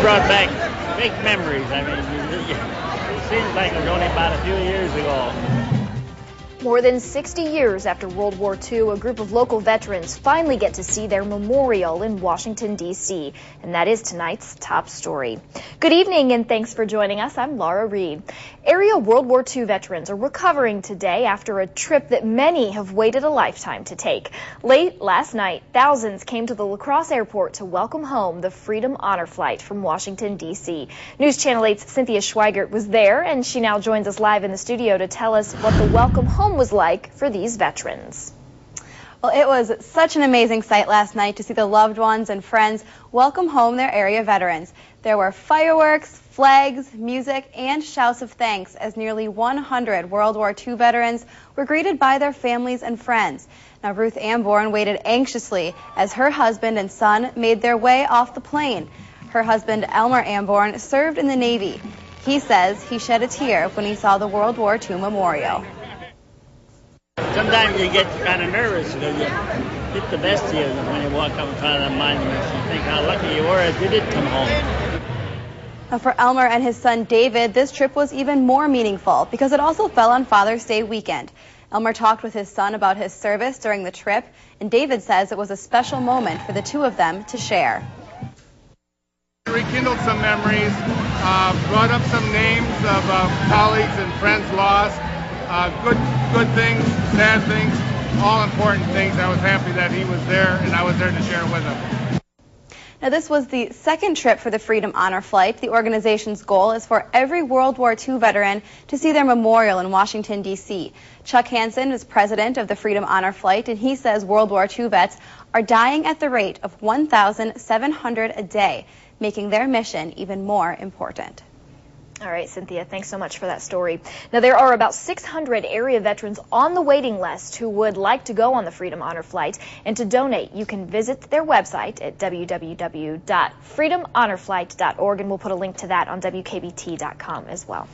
brought back big memories. I mean, it seems like it was only about a few years ago. More than 60 years after World War II, a group of local veterans finally get to see their memorial in Washington, D.C. And that is tonight's top story. Good evening and thanks for joining us. I'm Laura Reed. Area World War II veterans are recovering today after a trip that many have waited a lifetime to take. Late last night, thousands came to the Crosse Airport to welcome home the Freedom Honor Flight from Washington, D.C. News Channel 8's Cynthia Schweigert was there, and she now joins us live in the studio to tell us what the welcome home was like for these veterans. Well, it was such an amazing sight last night to see the loved ones and friends welcome home their area veterans. There were fireworks, flags, music, and shouts of thanks as nearly 100 World War II veterans were greeted by their families and friends. Now, Ruth Amborn waited anxiously as her husband and son made their way off the plane. Her husband, Elmer Amborn, served in the Navy. He says he shed a tear when he saw the World War II memorial. Sometimes you get kind of nervous because you get the best of you when you walk up in front of the monuments. You think how lucky you were as you did come home. Now, for Elmer and his son David, this trip was even more meaningful because it also fell on Father's Day weekend. Elmer talked with his son about his service during the trip, and David says it was a special moment for the two of them to share. Rekindled some memories, brought up some names of colleagues and friends lost. Good things, sad things, all important things. I was happy that he was there and I was there to share with him. Now, this was the second trip for the Freedom Honor Flight. The organization's goal is for every World War II veteran to see their memorial in Washington, D.C. Chuck Hansen is president of the Freedom Honor Flight, and he says World War II vets are dying at the rate of 1,700 a day, making their mission even more important. All right, Cynthia, thanks so much for that story. Now, there are about 600 area veterans on the waiting list who would like to go on the Freedom Honor Flight. And to donate, you can visit their website at www.freedomhonorflight.org, and we'll put a link to that on WKBT.com as well.